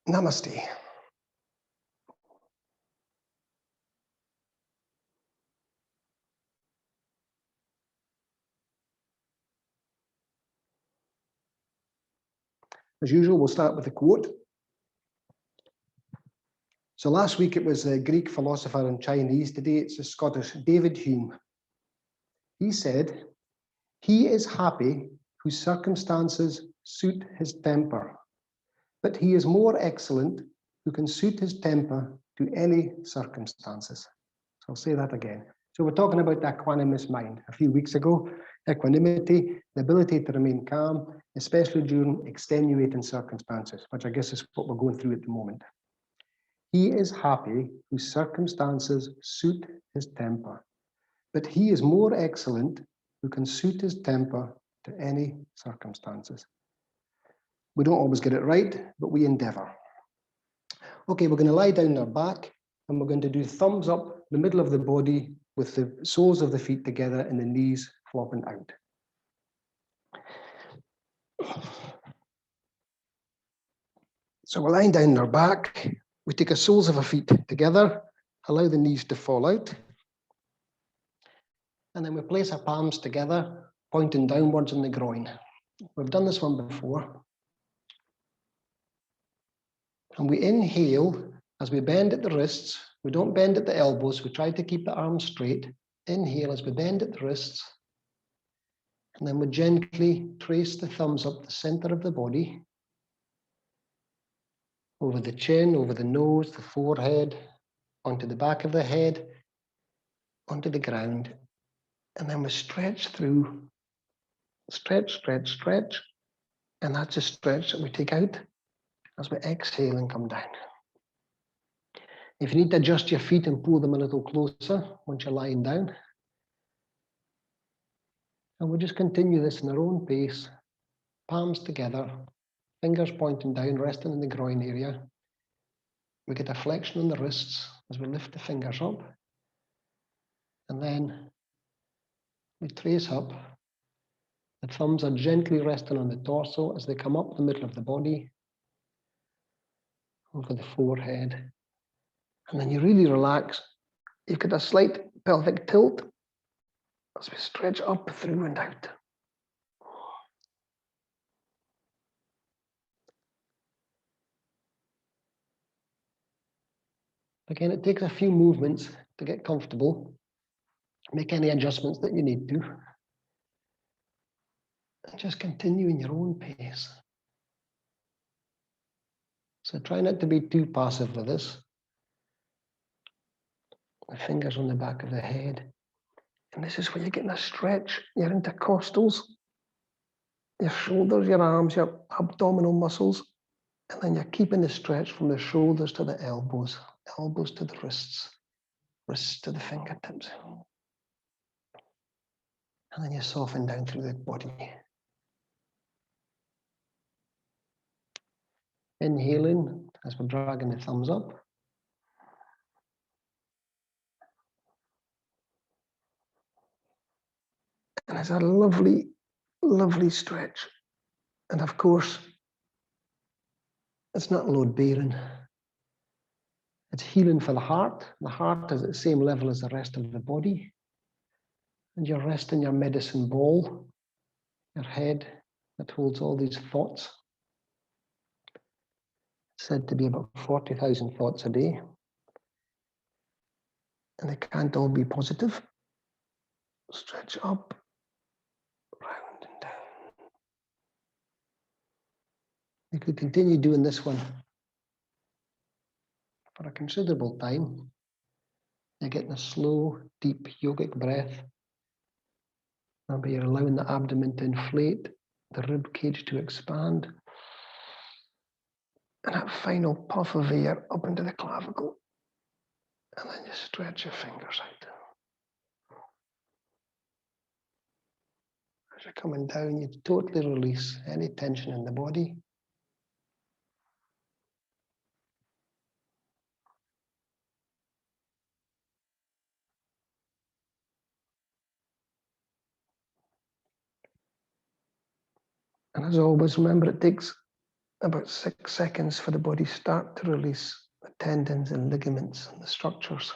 Namaste. As usual, we'll start with a quote. So last week it was a Greek philosopher and Chinese. Today it's a Scottish, David Hume. He said, "He is happy whose circumstances suit his temper, but he is more excellent who can suit his temper to any circumstances." So I'll say that again. So we're talking about the equanimous mind. A few weeks ago, equanimity, the ability to remain calm, especially during extenuating circumstances, which I guess is what we're going through at the moment. He is happy whose circumstances suit his temper, but he is more excellent who can suit his temper to any circumstances. We don't always get it right, but we endeavor. Okay, we're going to lie down on our back and we're going to do thumbs up the middle of the body with the soles of the feet together and the knees flopping out. So we're lying down on our back. We take the soles of our feet together, allow the knees to fall out. And then we place our palms together, pointing downwards in the groin. We've done this one before. And we inhale as we bend at the wrists. We don't bend at the elbows. We try to keep the arms straight. Inhale as we bend at the wrists. And then we gently trace the thumbs up the center of the body, over the chin, over the nose, the forehead, onto the back of the head, onto the ground. And then we stretch through, stretch, stretch, stretch. And that's a stretch that we take out as we exhale and come down. If you need to adjust your feet and pull them a little closer once you're lying down. And we'll just continue this in our own pace, palms together, fingers pointing down, resting in the groin area. We get a flexion on the wrists as we lift the fingers up. And then we trace up. The thumbs are gently resting on the torso as they come up the middle of the body, over the forehead. And then you really relax. You've got a slight pelvic tilt as we stretch up, through and out. Again, it takes a few movements to get comfortable. Make any adjustments that you need to. And just continue in your own pace. So try not to be too passive with this. The fingers on the back of the head. And this is where you're getting a stretch, your intercostals, your shoulders, your arms, your abdominal muscles. And then you're keeping the stretch from the shoulders to the elbows, elbows to the wrists, wrists to the fingertips. And then you soften down through the body. Inhaling as we're dragging the thumbs up. And it's a lovely, lovely stretch. And of course, it's not load bearing. It's healing for the heart. The heart is at the same level as the rest of the body. And you're resting your medicine ball, your head that holds all these thoughts. It's said to be about 40,000 thoughts a day. And they can't all be positive. Stretch up, round and down. You could continue doing this one for a considerable time. You're getting a slow, deep yogic breath. Remember, you're allowing the abdomen to inflate, the rib cage to expand. And that final puff of air up into the clavicle. And then you stretch your fingers out. As you're coming down, you totally release any tension in the body. And as always, remember, it takes about 6 seconds for the body start to release the tendons and ligaments and the structures.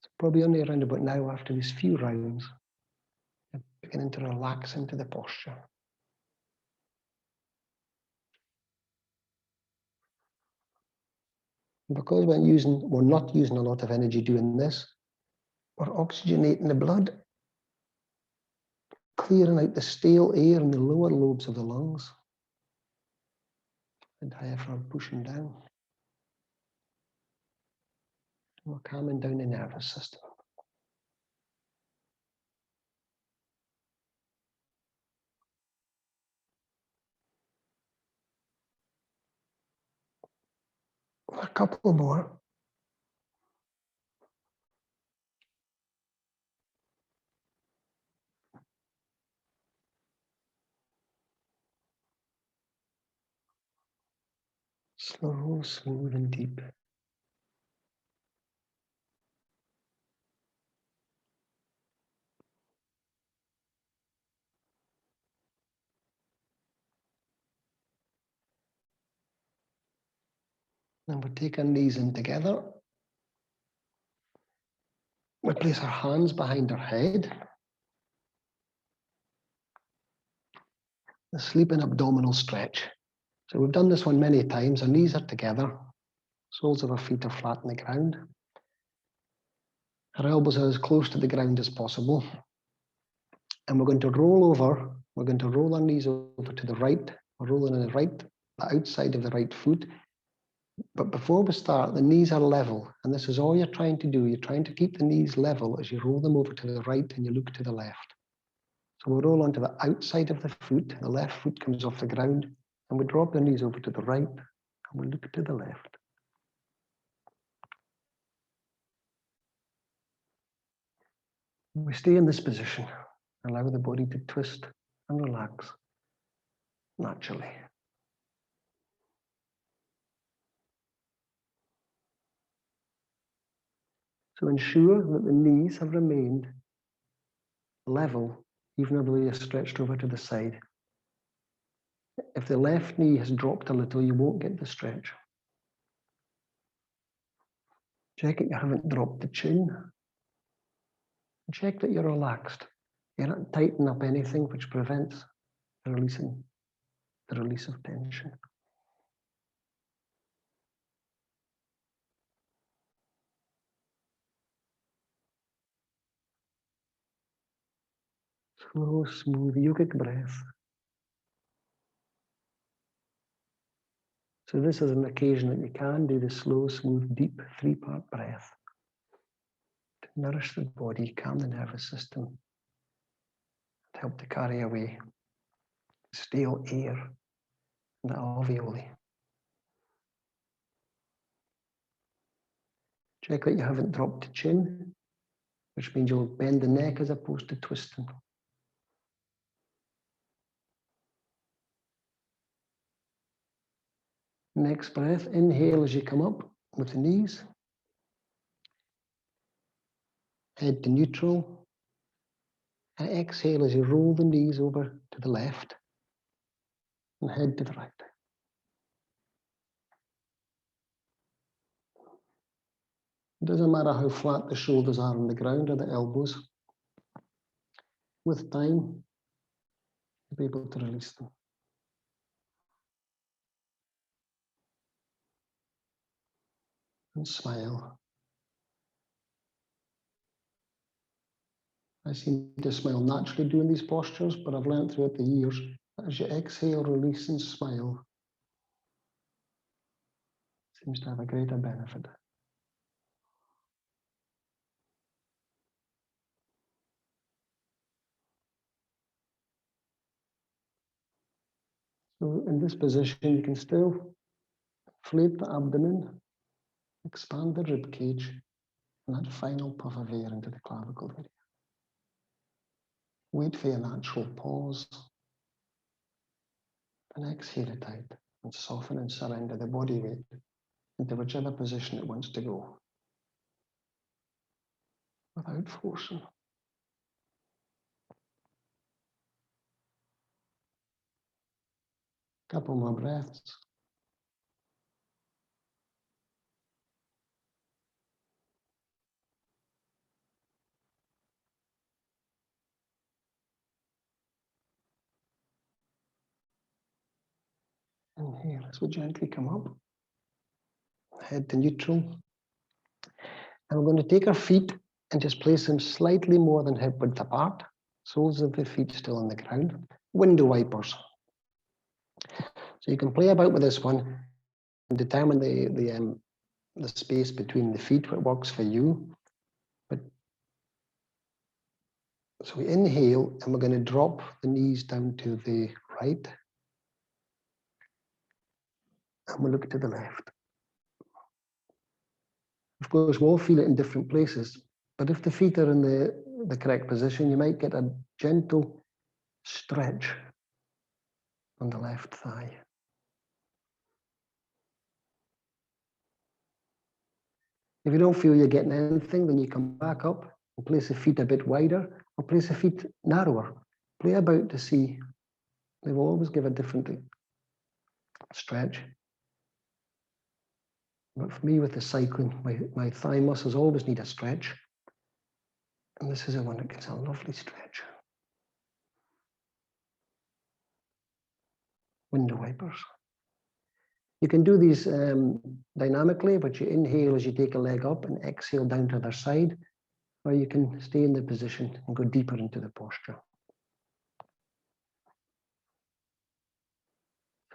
It's probably only around about now, after these few rounds, you're beginning to relax into the posture. Because we're not using a lot of energy doing this, we're oxygenating the blood, clearing out the stale air in the lower lobes of the lungs, and diaphragm pushing down. We're calming down the nervous system. A couple more. Slow, smooth, and deep. And we take our knees in together. We place our hands behind our head. The sleeping abdominal stretch. So we've done this one many times. Our knees are together. Soles of our feet are flat on the ground. Our elbows are as close to the ground as possible. And we're going to roll over. We're going to roll our knees over to the right. We're rolling on the outside of the right foot. But before we start, the knees are level. And this is all you're trying to do. You're trying to keep the knees level as you roll them over to the right and you look to the left. So we'll roll onto the outside of the foot. The left foot comes off the ground. And we drop the knees over to the right. And we look to the left. We stay in this position. Allow the body to twist and relax naturally. So ensure that the knees have remained level, even though they are stretched over to the side. If the left knee has dropped a little, you won't get the stretch. Check that you haven't dropped the chin. Check that you're relaxed. You're not tightening up anything which prevents the release of tension. Slow, smooth, yogic breath. So this is an occasion that you can do the slow, smooth, deep 3-part breath to nourish the body, calm the nervous system, to help to carry away stale air in the alveoli. Check that you haven't dropped the chin, which means you'll bend the neck as opposed to twisting. Next breath, inhale as you come up with the knees. Head to neutral. And exhale as you roll the knees over to the left and head to the right. It doesn't matter how flat the shoulders are on the ground or the elbows. With time, you'll be able to release them. And smile. I seem to smile naturally doing these postures, but I've learned throughout the years that as you exhale, release and smile, it seems to have a greater benefit. So in this position, you can still inflate the abdomen, expand the rib cage, and that final puff of air into the clavicle area. Wait for your natural pause, and exhale it out, and soften and surrender the body weight into whichever position it wants to go, without forcing. Couple more breaths. Inhale as we gently come up. Head to neutral. And we're going to take our feet and just place them slightly more than hip width apart. Soles of the feet still on the ground. Window wipers. So you can play about with this one and determine the space between the feet, what works for you. But so we inhale and we're going to drop the knees down to the right. And we look to the left. Of course, we'll feel it in different places, but if the feet are in the correct position, you might get a gentle stretch on the left thigh. If you don't feel you're getting anything, then you come back up and place the feet a bit wider or place the feet narrower. Play about to see. They will always give a different stretch. But for me, with the cycling, my thigh muscles always need a stretch. And this is the one that gets a lovely stretch. Window wipers. You can do these dynamically, but you inhale as you take a leg up and exhale down to the other side, or you can stay in the position and go deeper into the posture.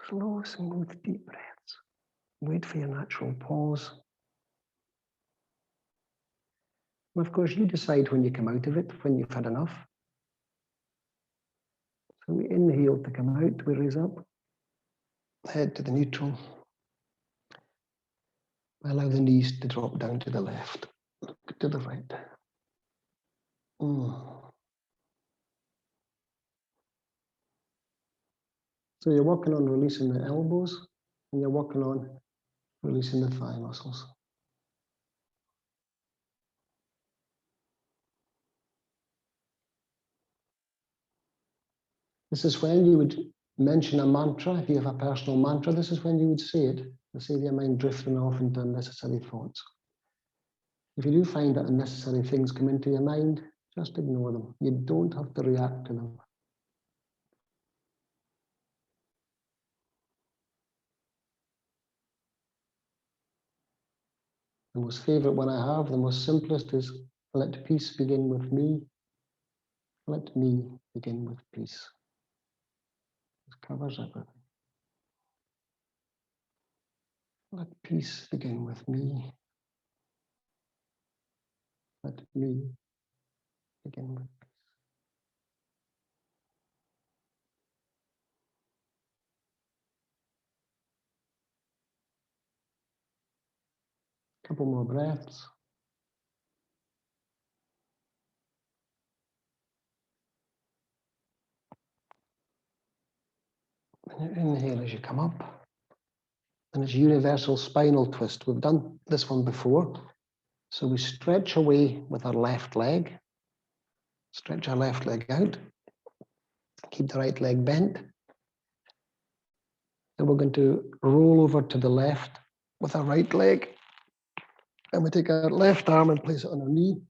Slow, smooth, deep breaths. Wait for your natural pause. And of course, you decide when you come out of it, when you've had enough. So we inhale to come out, we raise up, head to the neutral. Allow the knees to drop down to the left, look to the right. So you're working on releasing the elbows, and you're working on releasing the thigh muscles. This is when you would mention a mantra. If you have a personal mantra, this is when you would say it to save your mind drifting off into unnecessary thoughts. If you do find that unnecessary things come into your mind, just ignore them. You don't have to react to them. The most favorite one I have, the most simplest, is let peace begin with me. Let me begin with peace. This covers everything. Let peace begin with me. Let me begin with peace. Couple more breaths. And inhale as you come up. And it's universal spinal twist. We've done this one before. So we stretch away with our left leg. Stretch our left leg out. Keep the right leg bent. And we're going to roll over to the left with our right leg. And we take our left arm and place it on our knee.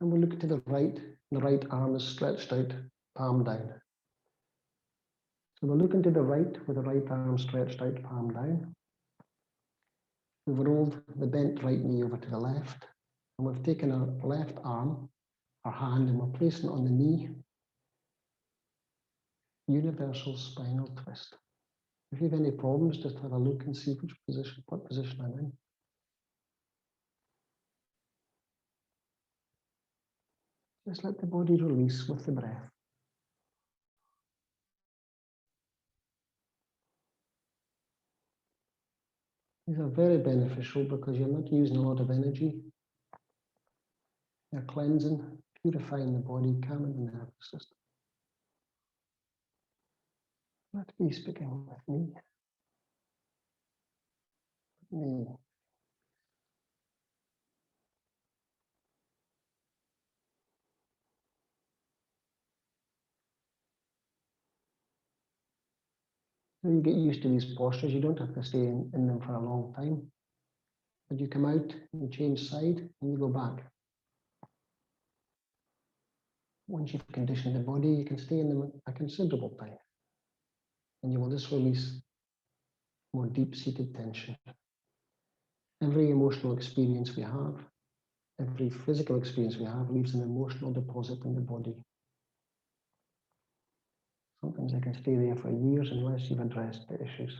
And we look to the right. And the right arm is stretched out, palm down. So we're looking to the right with the right arm stretched out, palm down. We've rolled the bent right knee over to the left. And we've taken our left arm, our hand, and we're placing it on the knee. Universal spinal twist. If you have any problems, just have a look and see what position I'm in. Just let the body release with the breath. These are very beneficial because you're not using a lot of energy. You're cleansing, purifying the body, calming the nervous system. Let peace begin with me. Me. You get used to these postures. You don't have to stay in them for a long time. But you come out, you change side, and you go back. Once you've conditioned the body, you can stay in them a considerable time. And you will just release more deep-seated tension. Every emotional experience we have, every physical experience we have, leaves an emotional deposit in the body. Sometimes they can stay there for years unless you've addressed the issues.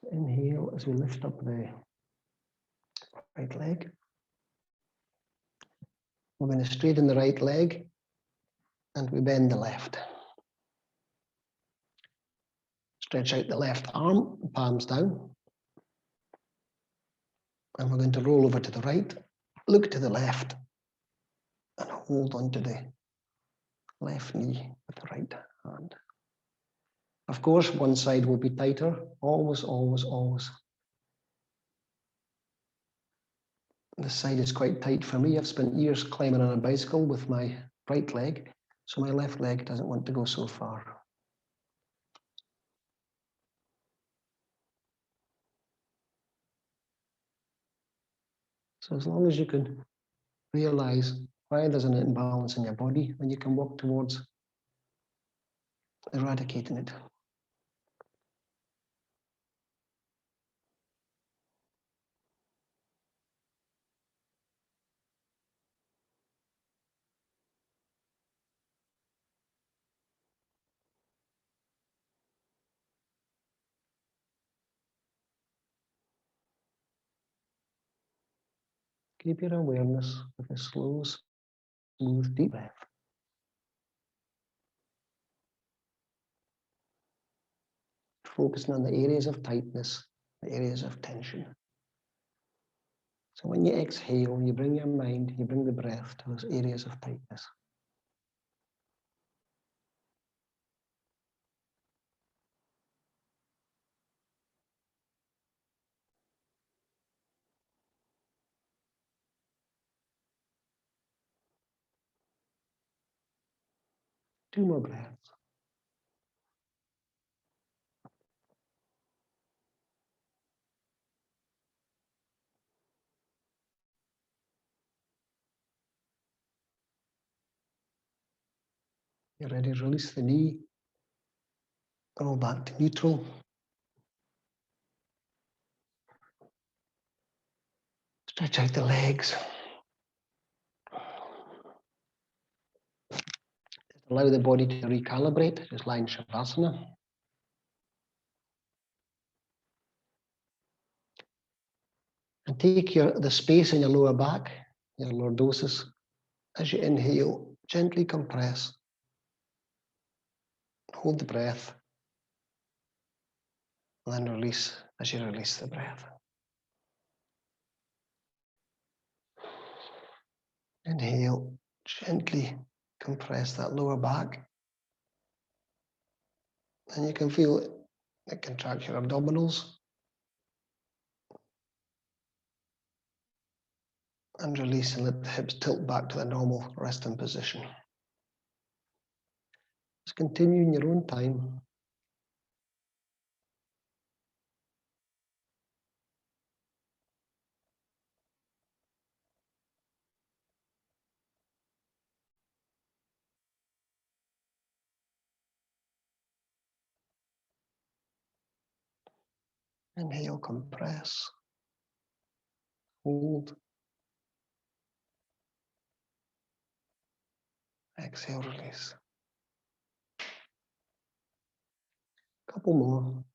So inhale as we lift up the right leg. We're going to straighten the right leg and we bend the left. Stretch out the left arm, palms down. And we're going to roll over to the right, look to the left, and hold onto the left knee with the right hand. Of course, one side will be tighter, always, always, always. This side is quite tight for me. I've spent years climbing on a bicycle with my right leg, so my left leg doesn't want to go so far. So as long as you can realize why there's an imbalance in your body, then you can work towards eradicating it. Keep your awareness with a slow, smooth, deep breath. Focusing on the areas of tightness, the areas of tension. So when you exhale, you bring your mind, you bring the breath to those areas of tightness. Two more breaths. You're ready to release the knee. Roll back to neutral. Stretch out the legs. Allow the body to recalibrate, just lie in Shavasana. And take the space in your lower back, your lordosis. As you inhale, gently compress. Hold the breath. And then release as you release the breath. Inhale, gently compress that lower back. And you can feel it contract your abdominals. And release and let the hips tilt back to the normal resting position. Just continue in your own time. Inhale, compress. Hold. Exhale, release. Couple more.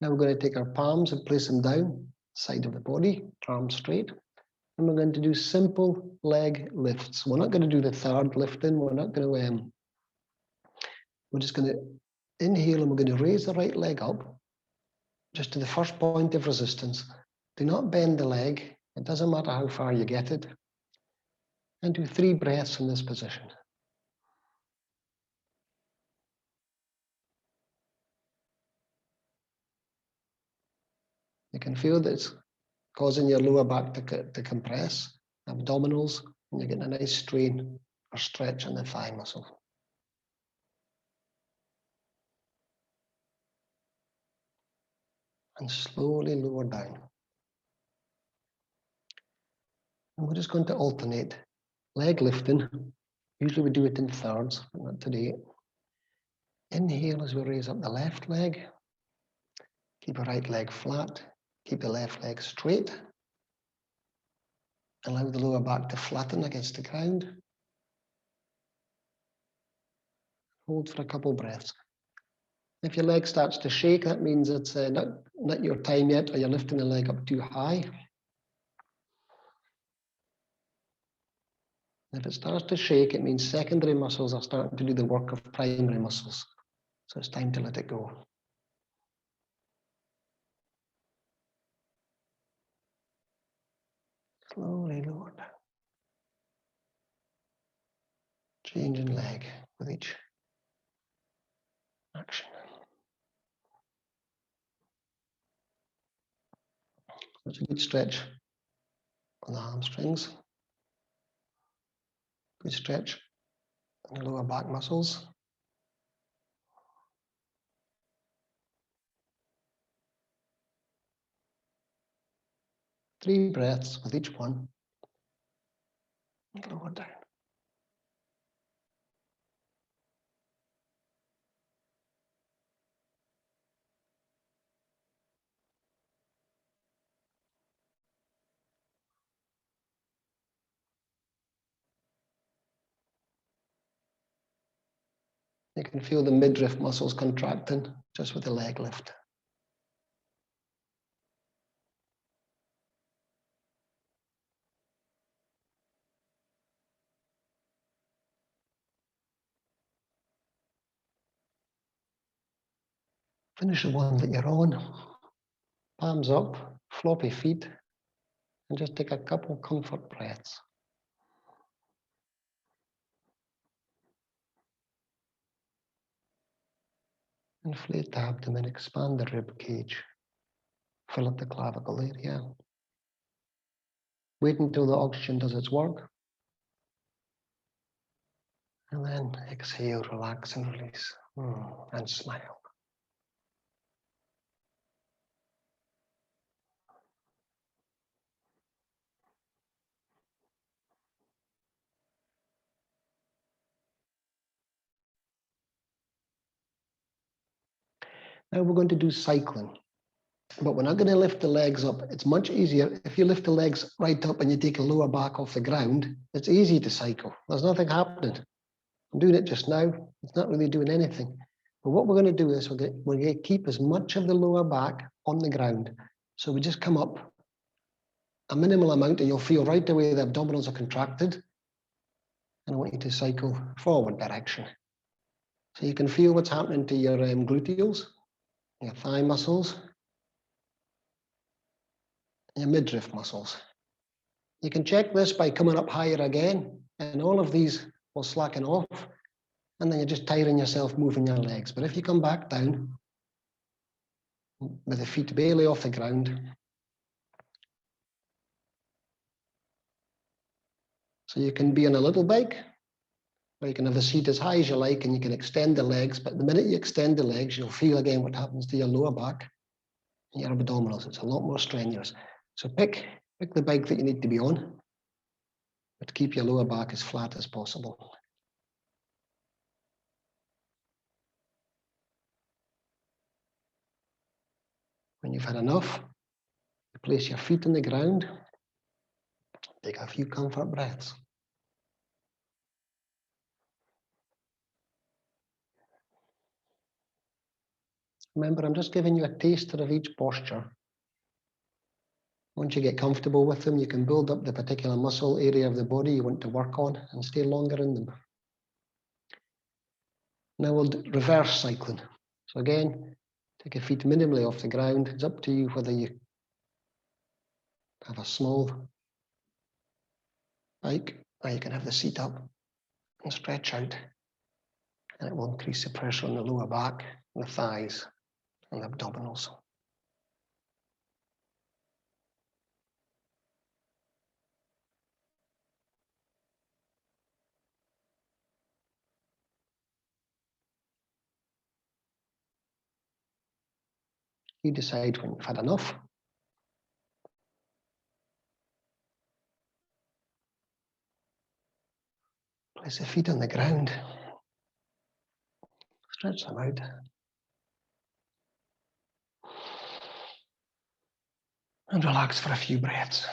Now we're going to take our palms and place them down, side of the body, arms straight. And we're going to do simple leg lifts. We're not going to do the third lifting. We're not going to We're just going to inhale and we're going to raise the right leg up just to the first point of resistance. Do not bend the leg. It doesn't matter how far you get it. And do 3 breaths in this position. You can feel that it's causing your lower back to compress, abdominals, and you're getting a nice strain or stretch in the thigh muscle. And slowly lower down. And we're just going to alternate leg lifting. Usually we do it in thirds, but not today. Inhale as we raise up the left leg. Keep the right leg flat. Keep the left leg straight. Allow the lower back to flatten against the ground. Hold for a couple breaths. If your leg starts to shake, that means it's not your time yet, or you're lifting the leg up too high. If it starts to shake, it means secondary muscles are starting to do the work of primary muscles. So it's time to let it go. Slowly lower down. Changing leg with each action. It's a good stretch on the hamstrings. Good stretch on the lower back muscles. Three breaths with each one. And lower down. You can feel the midriff muscles contracting just with the leg lift. Finish the one that you're on. Palms up, floppy feet, and just take a couple comfort breaths. Inflate the abdomen, expand the rib cage. Fill up the clavicle area. Wait until the oxygen does its work. And then exhale, relax and release. And smile. Now we're going to do cycling. But we're not going to lift the legs up. It's much easier if you lift the legs right up and you take a lower back off the ground. It's easy to cycle. There's nothing happening. I'm doing it just now. It's not really doing anything. But what we're going to do is we're going to keep as much of the lower back on the ground. So we just come up a minimal amount and you'll feel right away the abdominals are contracted. And I want you to cycle forward direction. So you can feel what's happening to your gluteals, your thigh muscles, your midriff muscles. You can check this by coming up higher again, and all of these will slacken off, and then you're just tiring yourself moving your legs. But if you come back down with the feet barely off the ground, so you can be on a little bike, or you can have a seat as high as you like, and you can extend the legs, but the minute you extend the legs, you'll feel again what happens to your lower back and your abdominals. It's a lot more strenuous. So pick the bike that you need to be on, but keep your lower back as flat as possible. When you've had enough, place your feet on the ground, take a few comfort breaths. Remember, I'm just giving you a taster of each posture. Once you get comfortable with them, you can build up the particular muscle area of the body you want to work on and stay longer in them. Now we'll do reverse cycling. So again, take your feet minimally off the ground. It's up to you whether you have a small bike or you can have the seat up and stretch out. And it will increase the pressure on the lower back, and the thighs, and the abdominals. You decide when you've had enough. Place the feet on the ground. Stretch them out. And relax for a few breaths.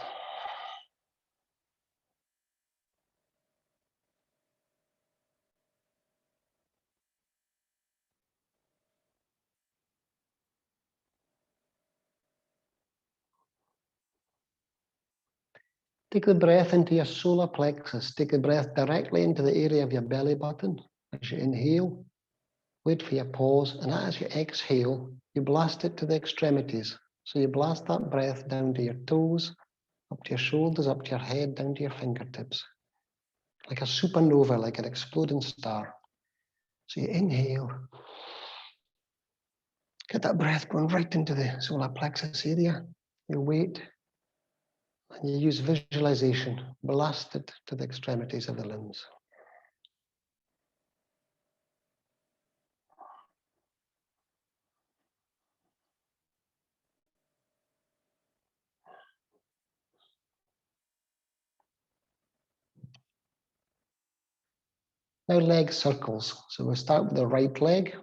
Take the breath into your solar plexus. Take the breath directly into the area of your belly button. As you inhale, wait for your pause, and as you exhale, you blast it to the extremities. So you blast that breath down to your toes, up to your shoulders, up to your head, down to your fingertips. Like a supernova, like an exploding star. So you inhale, get that breath going right into the solar plexus area. You wait, and you use visualization, blast it to the extremities of the limbs. Now leg circles. So we start with the right leg.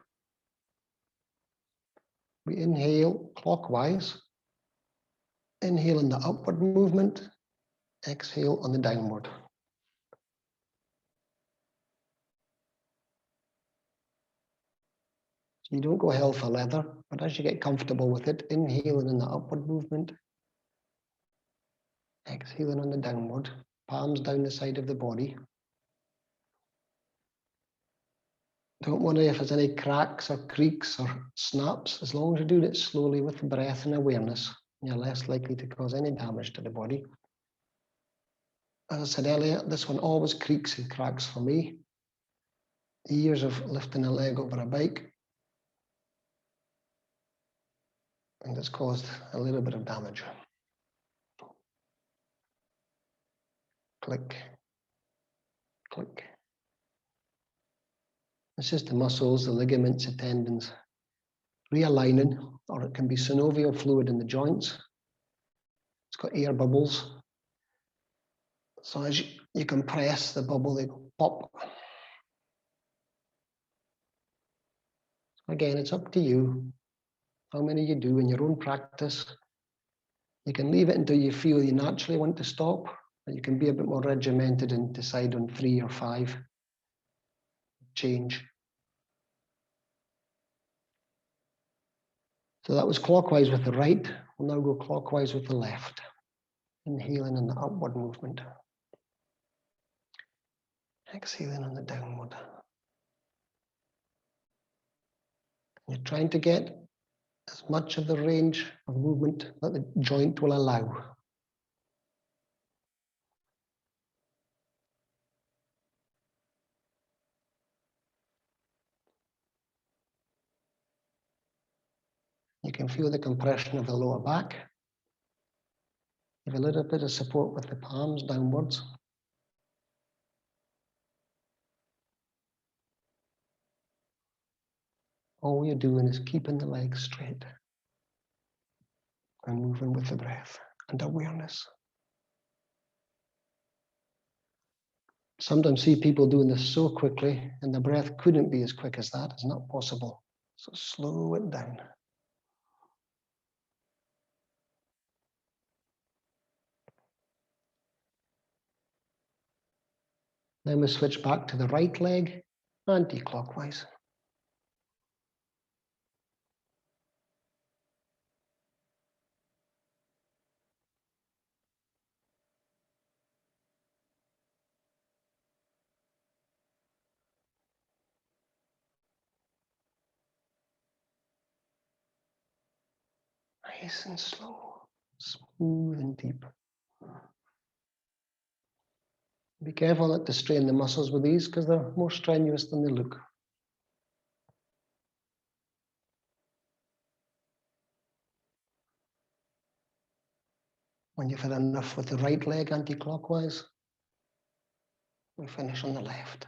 We inhale clockwise. Inhale in the upward movement. Exhale on the downward. So you don't go hell for leather, but as you get comfortable with it, inhaling in the upward movement. Exhaling on the downward. Palms down the side of the body. Don't worry if there's any cracks or creaks or snaps. As long as you're doing it slowly with breath and awareness, you're less likely to cause any damage to the body. As I said earlier, this one always creaks and cracks for me. Years of lifting a leg over a bike, and it's caused a little bit of damage. Click, click. It's just the muscles, the ligaments, the tendons realigning, or it can be synovial fluid in the joints. It's got air bubbles. So as you compress the bubble, they go pop. Again, it's up to you how many you do in your own practice. You can leave it until you feel you naturally want to stop, or you can be a bit more regimented and decide on 3 or 5. Change. So that was clockwise with the right. We'll now go clockwise with the left. Inhaling in the upward movement. Exhaling on the downward. You're trying to get as much of the range of movement that the joint will allow. You can feel the compression of the lower back. Give a little bit of support with the palms downwards. All you're doing is keeping the legs straight and moving with the breath and awareness. Sometimes see people doing this so quickly and the breath couldn't be as quick as that. It's not possible. So slow it down. Then we switch back to the right leg, anti-clockwise. Nice and slow, smooth and deep. Be careful not to strain the muscles with these because they're more strenuous than they look. When you've had enough with the right leg anti-clockwise, we finish on the left.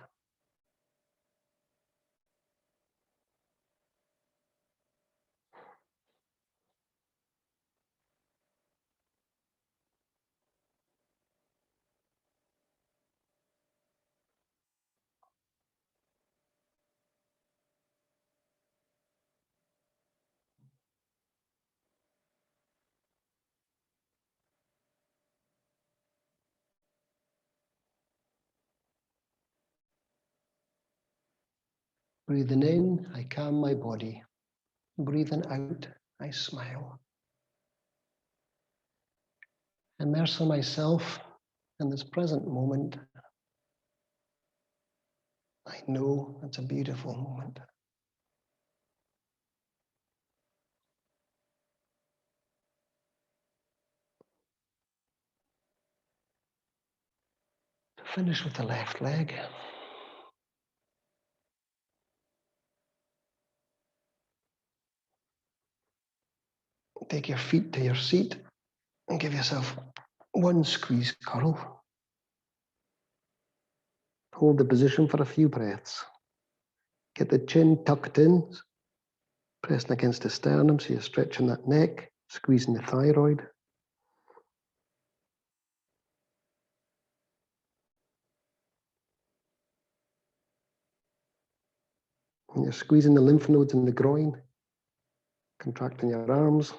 Breathing in, I calm my body. Breathing out, I smile. Immersing myself in this present moment. I know it's a beautiful moment. To finish with the left leg. Take your feet to your seat and give yourself one squeeze curl. Hold the position for a few breaths. Get the chin tucked in, pressing against the sternum so you're stretching that neck, squeezing the thyroid. And you're squeezing the lymph nodes in the groin, contracting your arms,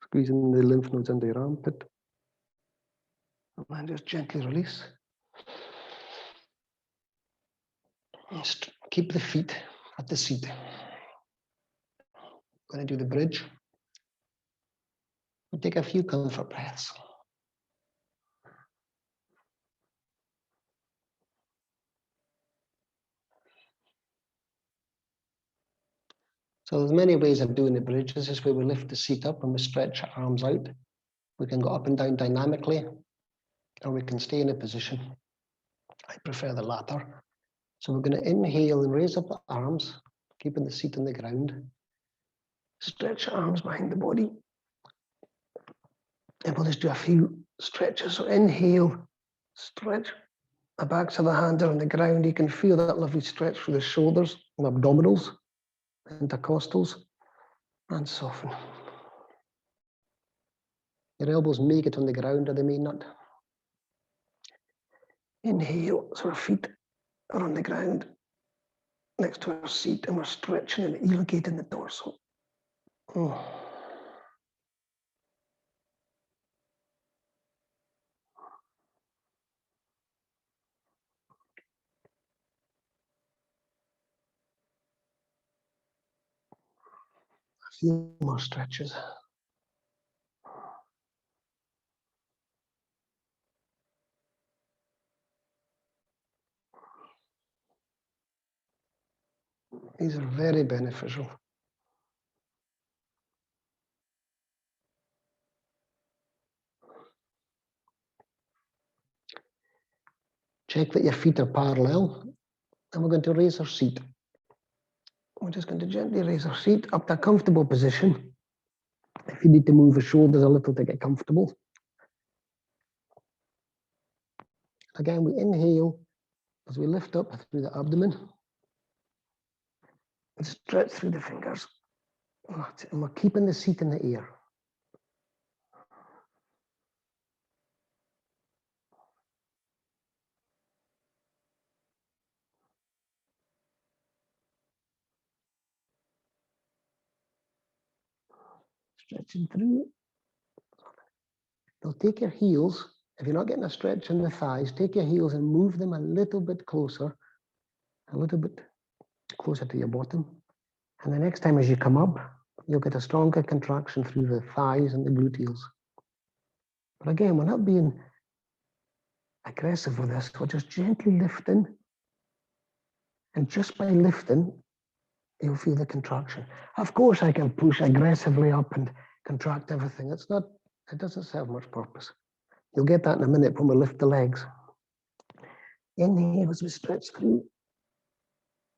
squeezing the lymph nodes under your armpit. And then just gently release. Just keep the feet at the seat. Going to do the bridge. We'll take a few comfort breaths. So there's many ways of doing the bridge. This is where we lift the seat up and we stretch our arms out. We can go up and down dynamically, or we can stay in a position. I prefer the latter. So we're going to inhale and raise up the arms, keeping the seat on the ground. Stretch your arms behind the body. And we'll just do a few stretches. So inhale, stretch. The backs of the hands are on the ground. You can feel that lovely stretch through the shoulders and abdominals, intercostals, and soften. Your elbows may get on the ground or they may not. Inhale, so our feet are on the ground next to our seat and we're stretching and elongating the torso. A few more stretches. These are very beneficial. Check that your feet are parallel, and we're going to raise our seat. We're just going to gently raise our seat up to a comfortable position. If you need to move the shoulders a little to get comfortable. Again, we inhale as we lift up through the abdomen and stretch through the fingers. And we're keeping the seat in the air. Stretching through. Now take your heels. If you're not getting a stretch in the thighs, take your heels and move them a little bit closer to your bottom. And the next time as you come up, you'll get a stronger contraction through the thighs and the gluteals. But again, we're not being aggressive with this. We're just gently lifting. And just by lifting, you'll feel the contraction. Of course, I can push aggressively up and contract everything. It doesn't serve much purpose. You'll get that in a minute when we lift the legs. Inhale as we stretch through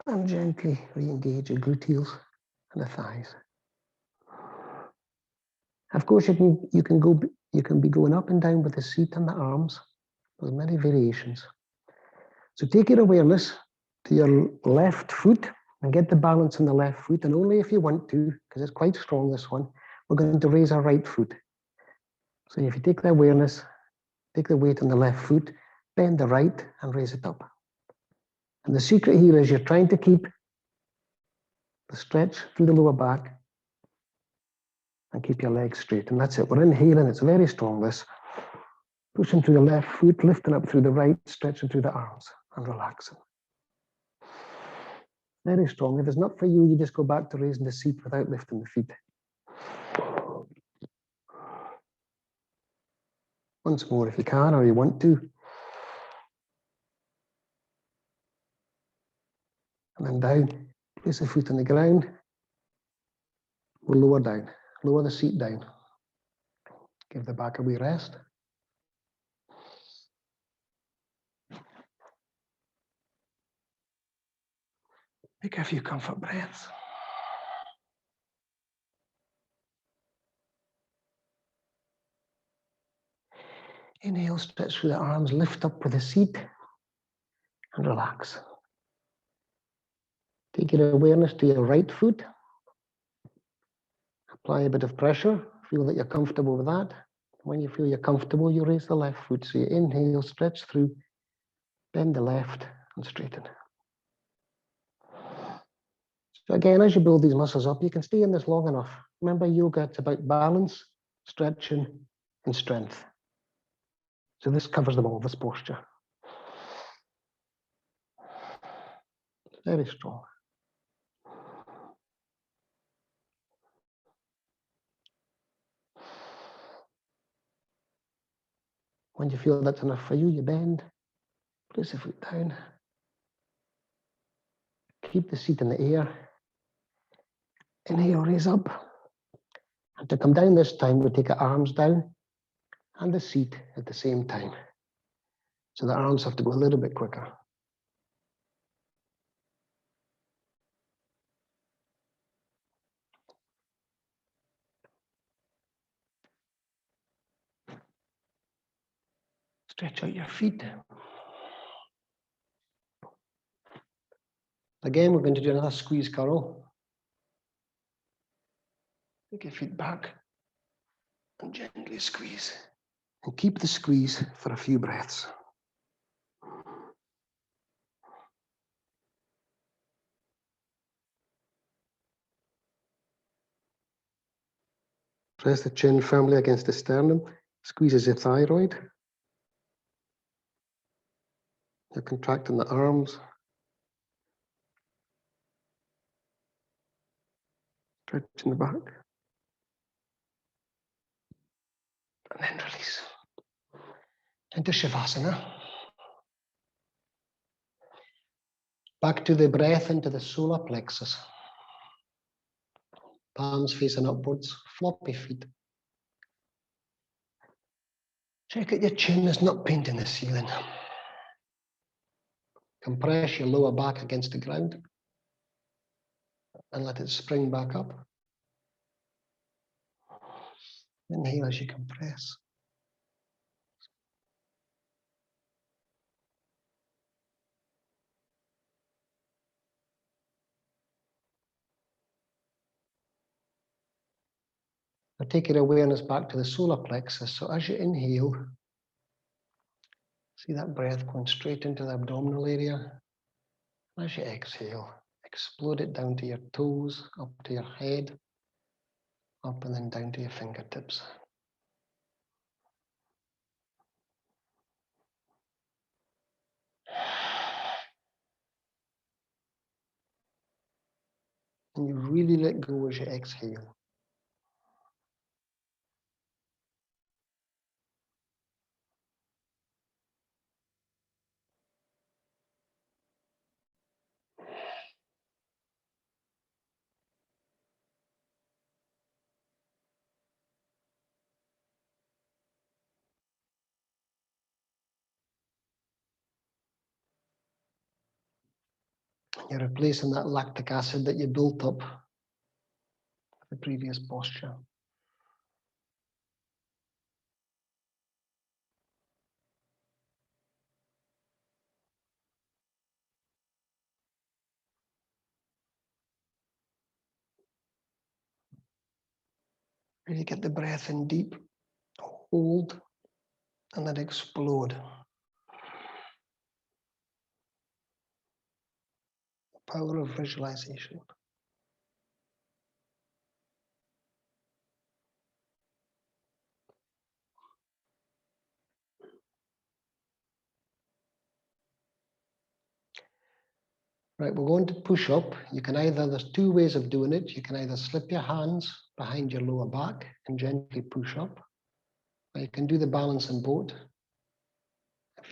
and gently re-engage your gluteals and the thighs. Of course, you can be going up and down with the seat and the arms. There's many variations. So take your awareness to your left foot and get the balance on the left foot, and only if you want to, because it's quite strong, this one, we're going to raise our right foot. So if you take the awareness, take the weight on the left foot, bend the right and raise it up. And the secret here is you're trying to keep the stretch through the lower back and keep your legs straight. And that's it. We're inhaling. It's very strong, this. Pushing through the left foot, lifting up through the right, stretching through the arms and relaxing. Very strong. If it's not for you, you just go back to raising the seat without lifting the feet. Once more if you can or you want to. And then down. Place the foot on the ground. We'll lower down. Lower the seat down. Give the back a wee rest. Take a few comfort breaths. Inhale, stretch through the arms, lift up with the seat and relax. Take your awareness to your right foot. Apply a bit of pressure. Feel that you're comfortable with that. When you feel you're comfortable, you raise the left foot. So you inhale, stretch through, bend the left and straighten. So again, as you build these muscles up, you can stay in this long enough. Remember, yoga, it's about balance, stretching, and strength. So this covers them all, this posture. Very strong. When you feel that's enough for you, you bend, place the foot down. Keep the seat in the air. Inhale, raise up. And to come down this time, we take the arms down and the seat at the same time. So the arms have to go a little bit quicker. Stretch out your feet. Again, we're going to do another squeeze curl. Take your feet back and gently squeeze. And keep the squeeze for a few breaths. Press the chin firmly against the sternum. Squeezes the thyroid. You're contracting the arms. Stretching the back. And then release. Into Shavasana. Back to the breath into the solar plexus. Palms facing upwards, floppy feet. Check that your chin is not painting the ceiling. Compress your lower back against the ground and let it spring back up. Inhale as you compress. Now take your awareness back to the solar plexus. So as you inhale, see that breath going straight into the abdominal area. As you exhale, explode it down to your toes, up to your head, up and then down to your fingertips. And you really let go as you exhale. You're replacing that lactic acid that you built up with the previous posture. Really get the breath in deep, hold, and then explode. Power of visualization. Right, we're going to push up. You can either, there's two ways of doing it. You can either slip your hands behind your lower back and gently push up. Or you can do the balancing boat.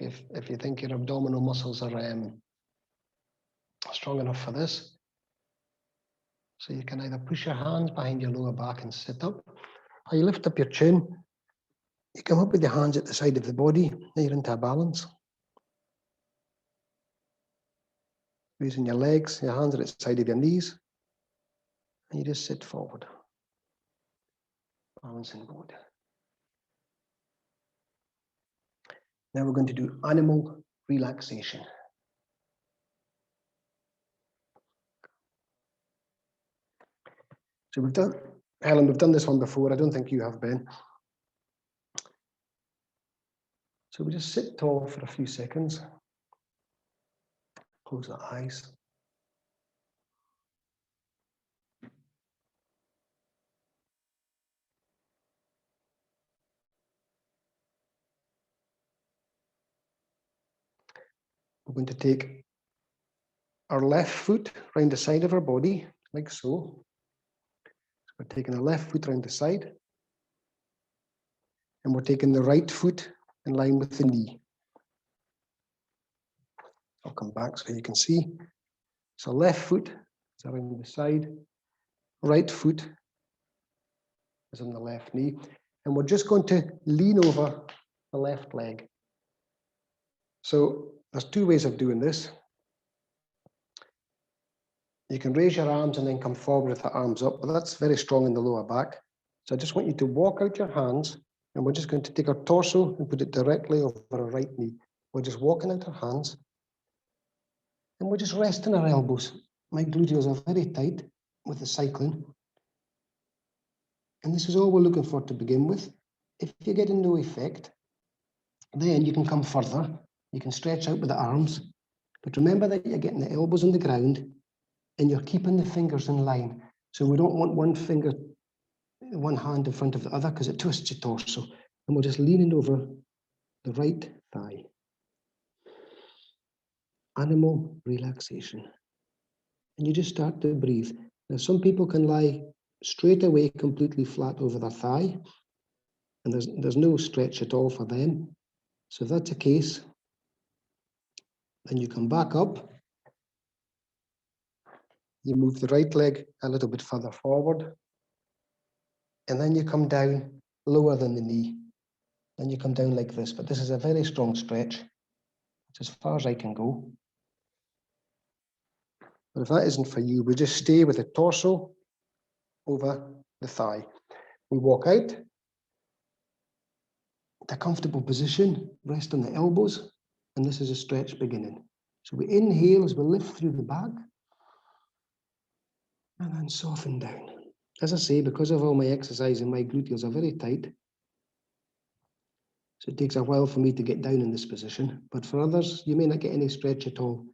If you think your abdominal muscles are strong enough for this. So you can either push your hands behind your lower back and sit up, or you lift up your chin. You come up with your hands at the side of the body. Now you're into a balance. Using your legs, your hands are at the side of your knees. And you just sit forward. Balancing board. Now we're going to do animal relaxation. So we've done, Helen, we've done this one before. I don't think you have, Ben. So we just sit tall for a few seconds. Close the eyes. We're going to take our left foot round the side of our body, like so. We're taking the left foot round the side. And we're taking the right foot in line with the knee. I'll come back so you can see. So left foot is around the side. Right foot is on the left knee. And we're just going to lean over the left leg. So there's two ways of doing this. You can raise your arms and then come forward with the arms up, but that's very strong in the lower back. So I just want you to walk out your hands, and we're just going to take our torso and put it directly over our right knee. We're just walking out our hands, and we're just resting our elbows. My gluteals are very tight with the cycling. And this is all we're looking for to begin with. If you're getting no effect, then you can come further. You can stretch out with the arms. But remember that you're getting the elbows on the ground and you're keeping the fingers in line. So we don't want one finger, one hand in front of the other because it twists your torso. And we're just leaning over the right thigh. Animal relaxation. And you just start to breathe. Now, some people can lie straight away completely flat over their thigh, and there's no stretch at all for them. So if that's the case, then you come back up. You move the right leg a little bit further forward, and then you come down lower than the knee. Then you come down like this, but this is a very strong stretch. It's as far as I can go. But if that isn't for you, we just stay with the torso over the thigh. We walk out, a comfortable position, rest on the elbows, and this is a stretch beginning. So we inhale as we lift through the back, and then soften down. As I say, because of all my exercising, my gluteals are very tight. So it takes a while for me to get down in this position, but for others, you may not get any stretch at all.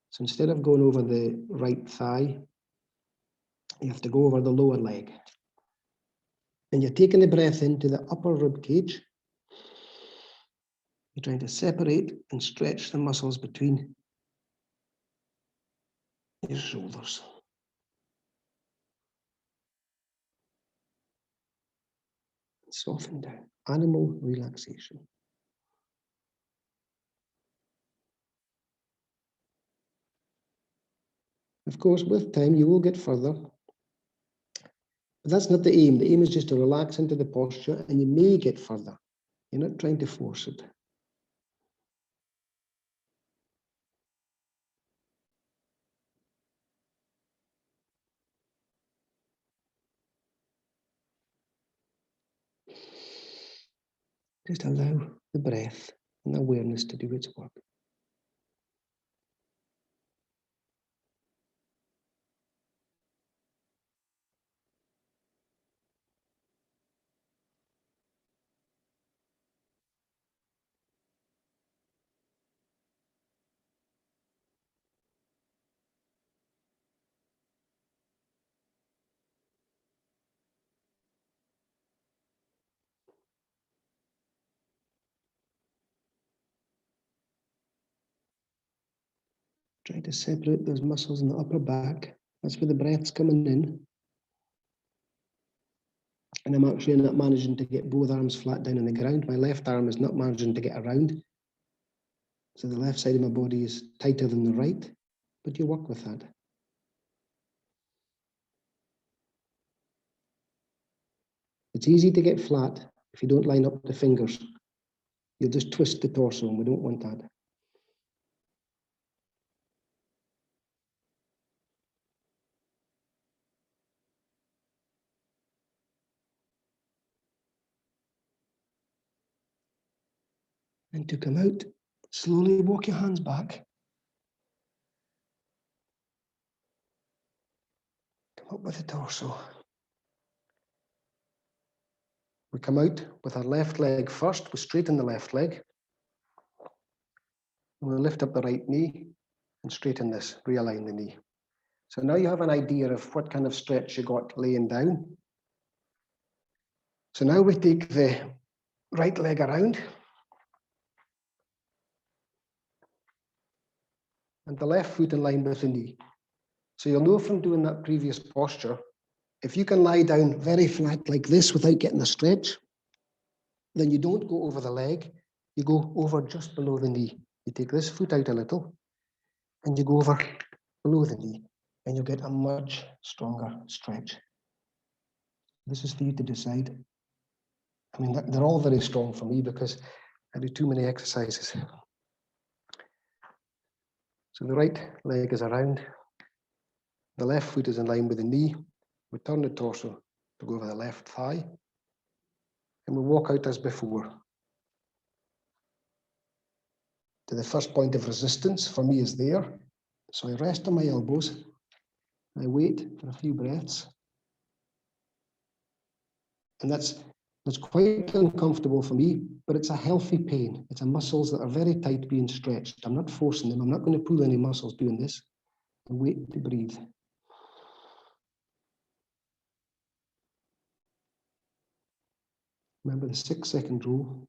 So instead of going over the right thigh, you have to go over the lower leg. And you're taking the breath into the upper rib cage. You're trying to separate and stretch the muscles between your shoulders. Soften down. Animal relaxation. Of course, with time, you will get further. But that's not the aim. The aim is just to relax into the posture, and you may get further. You're not trying to force it. Just allow the breath and the awareness to do its work. Try to separate those muscles in the upper back. That's where the breath's coming in. And I'm actually not managing to get both arms flat down on the ground. My left arm is not managing to get around. So the left side of my body is tighter than the right, but you work with that. It's easy to get flat if you don't line up the fingers. You'll just twist the torso, and we don't want that. And to come out, slowly walk your hands back. Come up with the torso. We come out with our left leg first. We straighten the left leg. And we'll lift up the right knee and straighten this, realign the knee. So now you have an idea of what kind of stretch you got laying down. So now we take the right leg around and the left foot in line with the knee. So you'll know from doing that previous posture, if you can lie down very flat like this without getting a stretch, then you don't go over the leg, you go over just below the knee. You take this foot out a little and you go over below the knee and you'll get a much stronger stretch. This is for you to decide. I mean, they're all very strong for me because I do too many exercises. So the right leg is around, the left foot is in line with the knee. We turn the torso to go over the left thigh, and we walk out as before. To the first point of resistance for me is there. So I rest on my elbows, I wait for a few breaths. And that's quite uncomfortable for me, but it's a healthy pain. It's a muscles that are very tight being stretched. I'm not forcing them. I'm not going to pull any muscles doing this. I wait to breathe. Remember the 6-second rule.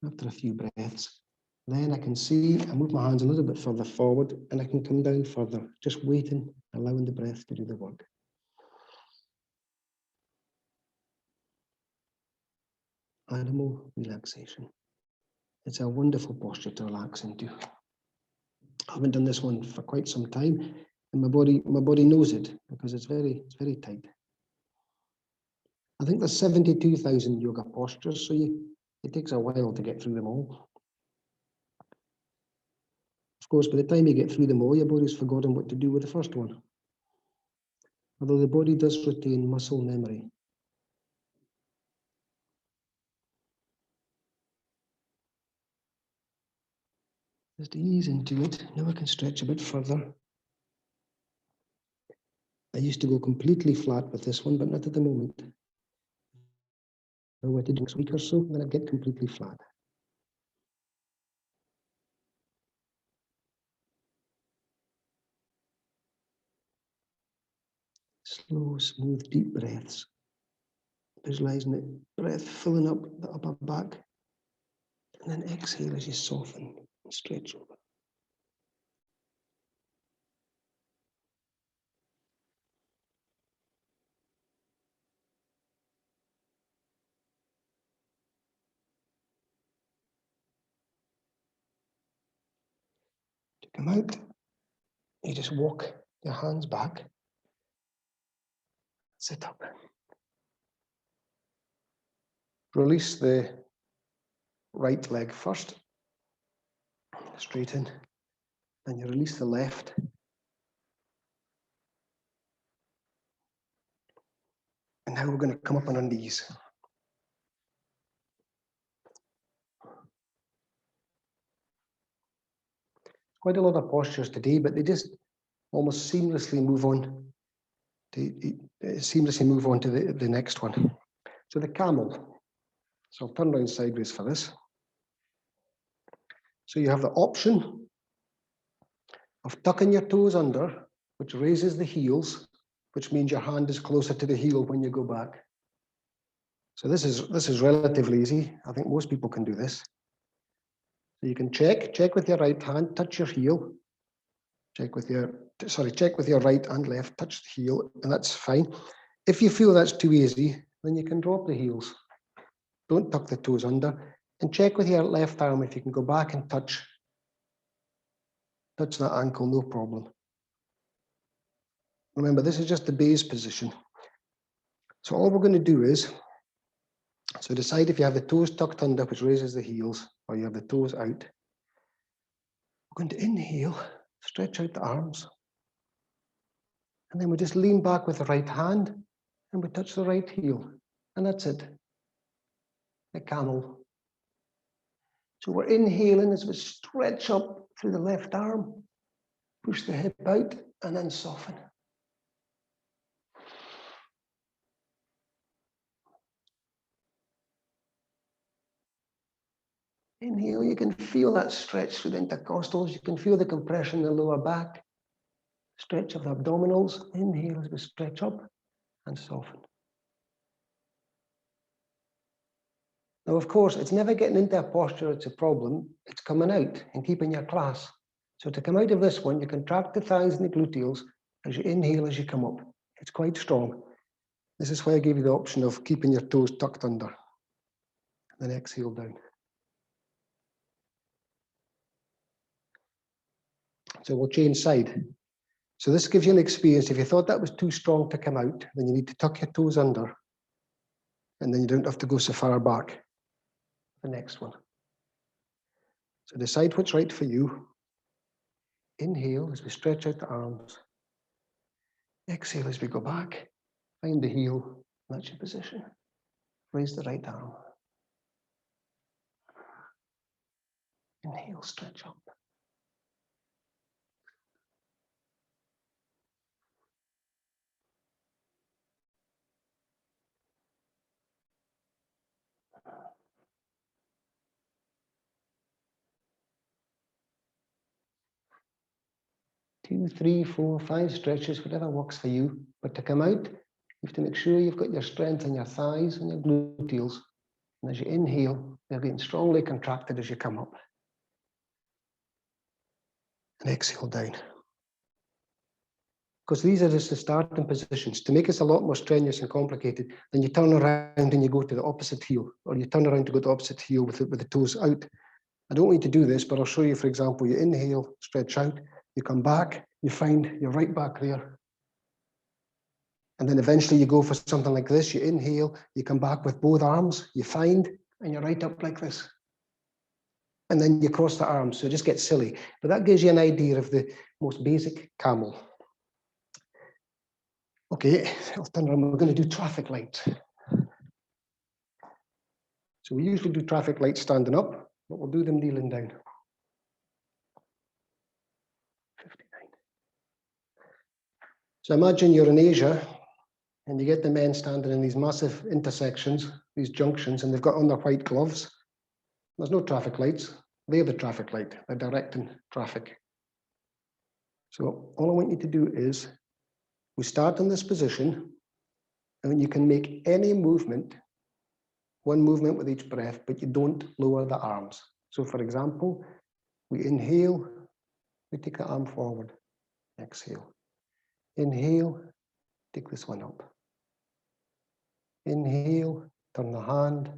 After a few breaths, then I can see, I move my hands a little bit further forward and I can come down further, just waiting, allowing the breath to do the work. Animal relaxation. It's a wonderful posture to relax into. I haven't done this one for quite some time, and my body knows it because it's very tight. I think there's 72,000 yoga postures, so it takes a while to get through them all. Of course, by the time you get through them all, your body's forgotten what to do with the first one. Although the body does retain muscle memory. Just ease into it. Now I can stretch a bit further. I used to go completely flat with this one, but not at the moment. I wait to do next week or so, then I get completely flat. Slow, smooth, deep breaths. Visualizing it, breath filling up the upper back. And then exhale as you soften and stretch over. To come out, you just walk your hands back. Sit up. Release the right leg first. Straighten. And you release the left. And now we're going to come up on our knees. Quite a lot of postures today, but they just almost seamlessly move on to the next one. So the camel. So I'll turn around sideways for this. So you have the option of tucking your toes under, which raises the heels, which means your hand is closer to the heel when you go back. So this is relatively easy. I think most people can do this. So you can check with your right hand, touch your heel. Check with your right and left, touch the heel, and that's fine. If you feel that's too easy, then you can drop the heels. Don't tuck the toes under, and check with your left arm if you can go back and touch that ankle, no problem. Remember, this is just the base position. So all we're going to do is, so decide if you have the toes tucked under, which raises the heels, or you have the toes out. We're going to inhale, stretch out the arms, and then we just lean back with the right hand, and we touch the right heel, and that's it. The camel. So we're inhaling as we stretch up through the left arm, push the hip out, and then soften. Inhale, you can feel that stretch through the intercostals. You can feel the compression in the lower back, stretch of the abdominals. Inhale as we stretch up and soften. Now, of course, it's never getting into a posture it's a problem. It's coming out and keeping your class. So to come out of this one, you contract the thighs and the gluteals as you inhale as you come up. It's quite strong. This is why I gave you the option of keeping your toes tucked under. Then exhale down. So we'll change side. So this gives you an experience. If you thought that was too strong to come out, then you need to tuck your toes under. And then you don't have to go so far back. The next one. So decide what's right for you. Inhale as we stretch out the arms. Exhale as we go back. Find the heel. That's your position. Raise the right arm. Inhale, stretch up. Two, three, four, five stretches, whatever works for you. But to come out, you have to make sure you've got your strength in your thighs and your gluteals. And as you inhale, they're getting strongly contracted as you come up. And exhale down. Because these are just the starting positions. To make us a lot more strenuous and complicated, then you turn around and you go to the opposite heel, or you turn around to go to the opposite heel with the toes out. I don't want you to do this, but I'll show you, for example, you inhale, stretch out, you come back, you find you're right back there. And then eventually you go for something like this, you inhale, you come back with both arms, you find, and you're right up like this. And then you cross the arms, so it just gets silly. But that gives you an idea of the most basic camel. Okay, I'll turn around, we're going to do traffic lights. So we usually do traffic lights standing up, but we'll do them kneeling down. 59. So imagine you're in Asia, and you get the men standing in these massive intersections, these junctions, and they've got on their white gloves. There's no traffic lights. They're the traffic light. They're directing traffic. So all I want you to do is, we start in this position, and you can make any movement, one movement with each breath, but you don't lower the arms. So for example, we inhale, we take the arm forward, exhale. Inhale, take this one up. Inhale, turn the hand,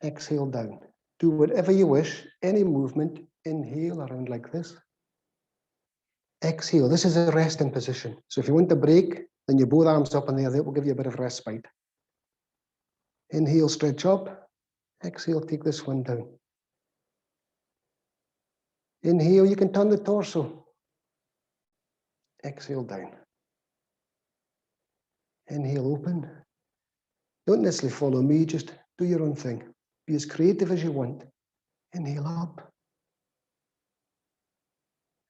exhale down. Do whatever you wish, any movement, inhale around like this. Exhale, this is a resting position. So if you want to break, then you both arms up in the air, that will give you a bit of respite. Inhale, stretch up. Exhale, take this one down. Inhale, you can turn the torso. Exhale down. Inhale, open. Don't necessarily follow me, just do your own thing. Be as creative as you want. Inhale up.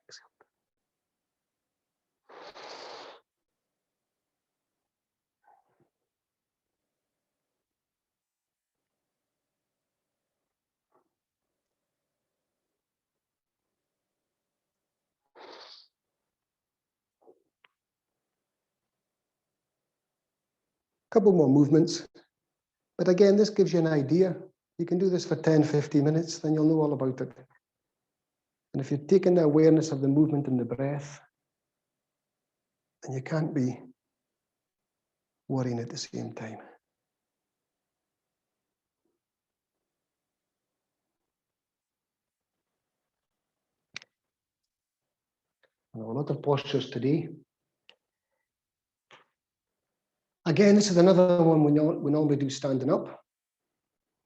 Exhale. Couple more movements. But again, this gives you an idea. You can do this for 10, 15 minutes, then you'll know all about it. And if you're taking the awareness of the movement and the breath, then you can't be worrying at the same time. And a lot of postures today. Again, this is another one we normally do standing up.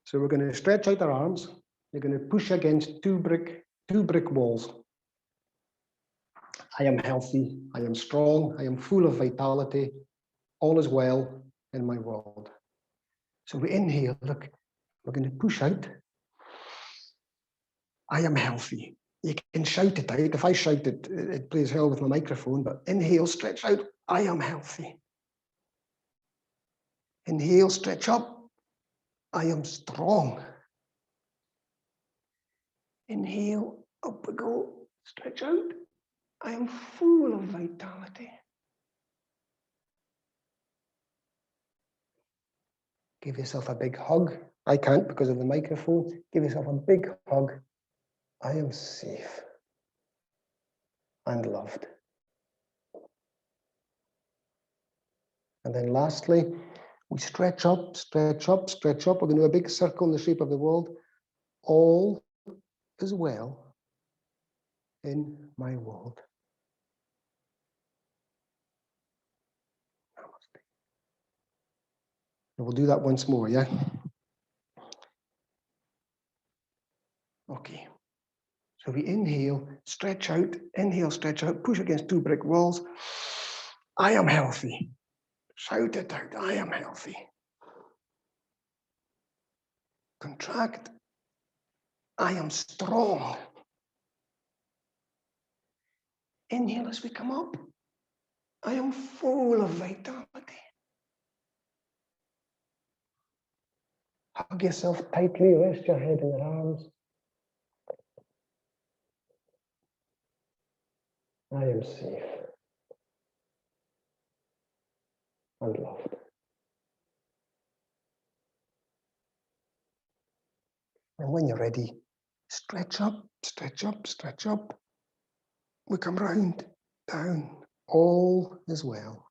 So we're going to stretch out our arms. You're going to push against two brick walls. I am healthy. I am strong. I am full of vitality. All is well in my world. So we inhale. Look, we're going to push out. I am healthy. You can shout it out. If I shout it, it plays hell with my microphone, but inhale, stretch out. I am healthy. Inhale, stretch up. I am strong. Inhale, up we go. Stretch out. I am full of vitality. Give yourself a big hug. I can't because of the microphone. Give yourself a big hug. I am safe and loved. And then lastly, we stretch up, stretch up, stretch up. We're going to do a big circle in the shape of the world. All is well in my world. Namaste. And we'll do that once more, yeah? Okay. So we inhale, stretch out, push against two brick walls. I am healthy. Shout it out, I am healthy. Contract, I am strong. Inhale as we come up. I am full of vitality. Hug yourself tightly, rest your head in your arms. I am safe and loved. And when you're ready, stretch up, stretch up, stretch up. We come round, down. All is well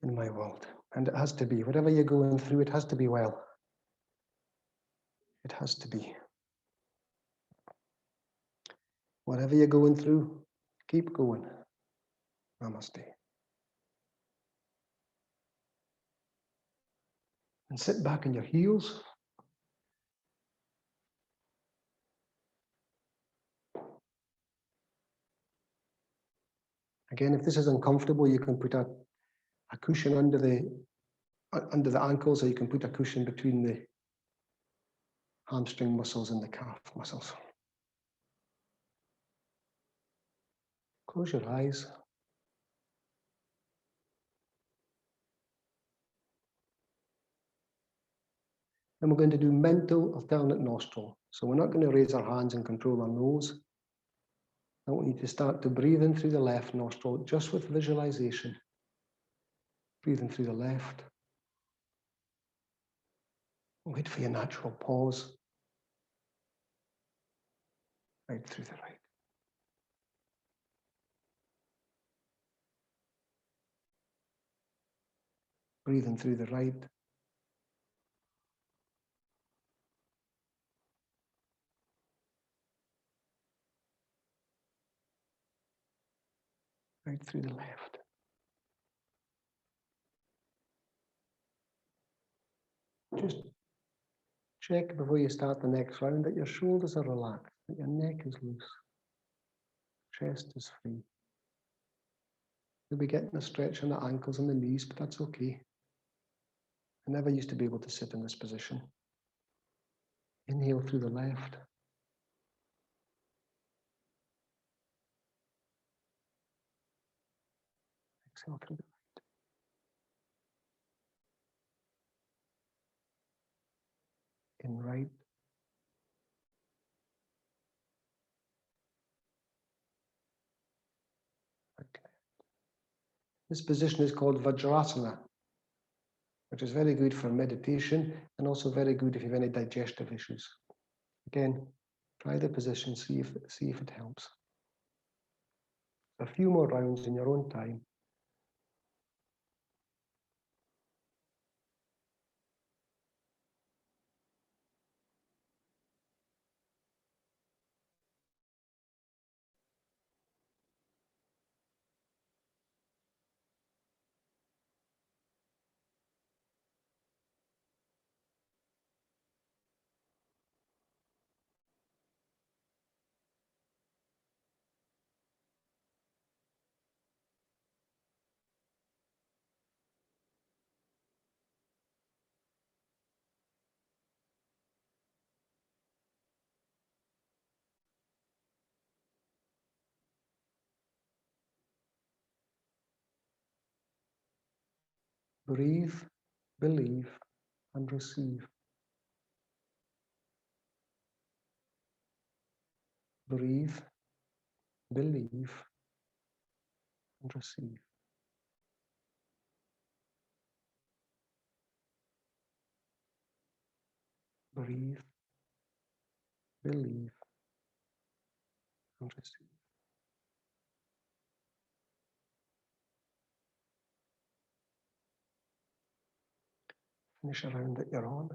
in my world. And it has to be. Whatever you're going through, it has to be well. It has to be. Whatever you're going through, keep going. Namaste. And sit back on your heels. Again, if this is uncomfortable, you can put a cushion under the ankles, or you can put a cushion between the hamstring muscles and the calf muscles. Close your eyes. And we're going to do mental alternate nostril. So we're not going to raise our hands and control our nose. I want you to start to breathe in through the left nostril, just with visualization. Breathe in through the left. Wait for your natural pause. Right through the right. Breathe in through the right. Right through the left. Just check before you start the next round that your shoulders are relaxed, that your neck is loose, chest is free. You'll be getting a stretch in the ankles and the knees, but that's okay. I never used to be able to sit in this position. Inhale through the left. Exhale through the right. In right. Okay. This position is called Vajrasana, which is very good for meditation and also very good if you have any digestive issues. Again, try the position, see if it helps. A few more rounds in your own time. Breathe, believe, and receive. Breathe, believe, and receive. Breathe, believe, and receive. Finish a round that you're on.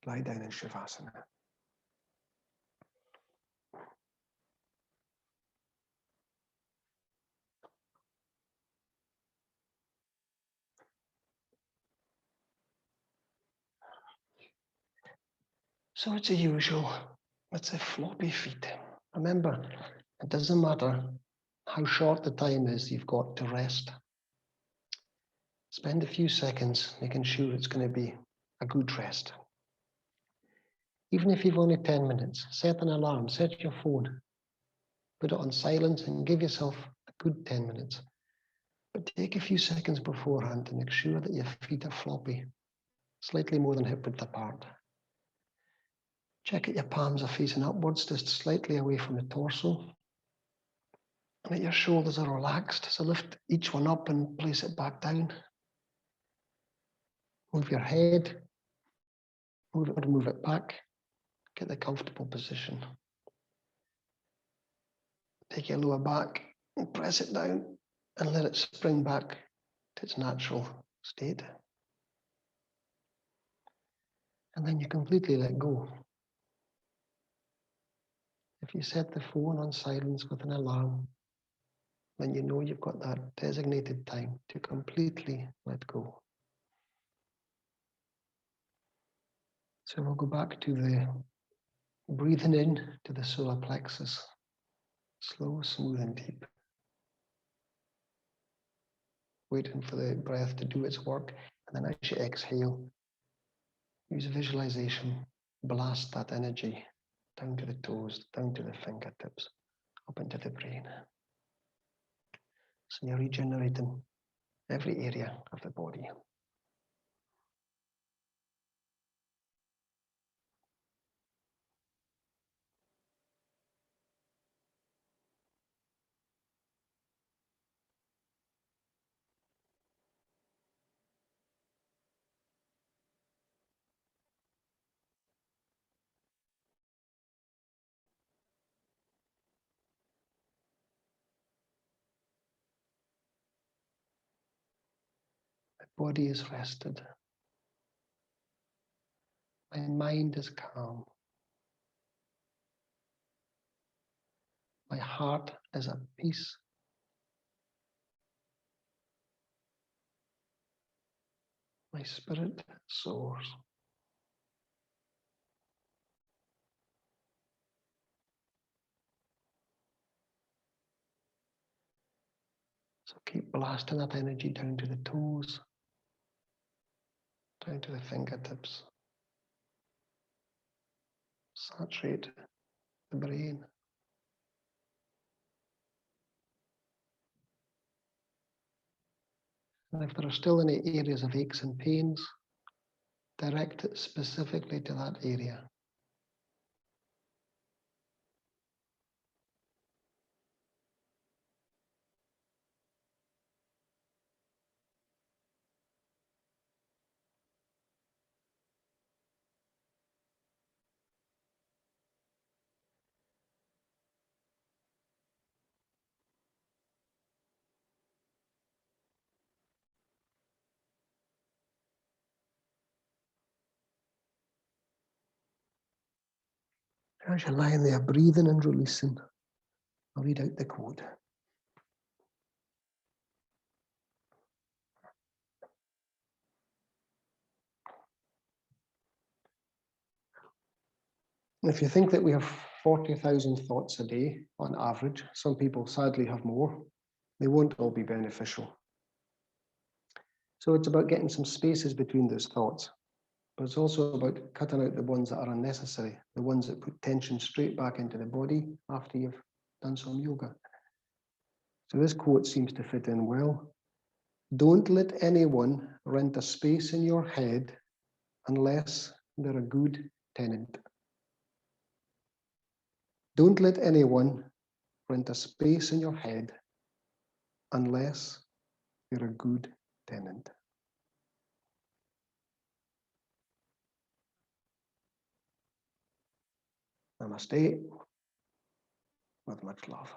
Lie down in Shavasana. So it's the usual. It's a floppy feet. Remember, it doesn't matter how short the time is you've got to rest. Spend a few seconds making sure it's going to be a good rest. Even if you've only 10 minutes, set an alarm, set your phone, put it on silent and give yourself a good 10 minutes. But take a few seconds beforehand to make sure that your feet are floppy, slightly more than hip width apart. Check that your palms are facing upwards, just slightly away from the torso. And that your shoulders are relaxed, so lift each one up and place it back down. Move your head, move it back, get the comfortable position. Take your lower back and press it down and let it spring back to its natural state. And then you completely let go. If you set the phone on silence with an alarm, then you know you've got that designated time to completely let go. So we'll go back to the breathing in to the solar plexus. Slow, smooth, and deep. Waiting for the breath to do its work. And then as you exhale, use visualization. Blast that energy down to the toes, down to the fingertips, up into the brain. So you're regenerating every area of the body. My body is rested. My mind is calm. My heart is at peace. My spirit soars. So keep blasting that energy down to the toes, down to the fingertips. Saturate the brain. And if there are still any areas of aches and pains, direct it specifically to that area. As you're lying there breathing and releasing, I'll read out the quote. If you think that we have 40,000 thoughts a day on average, some people sadly have more, they won't all be beneficial. So it's about getting some spaces between those thoughts, but it's also about cutting out the ones that are unnecessary, the ones that put tension straight back into the body after you've done some yoga. So this quote seems to fit in well. Don't let anyone rent a space in your head unless they're a good tenant. Don't let anyone rent a space in your head unless you're a good tenant. Namaste, with much love.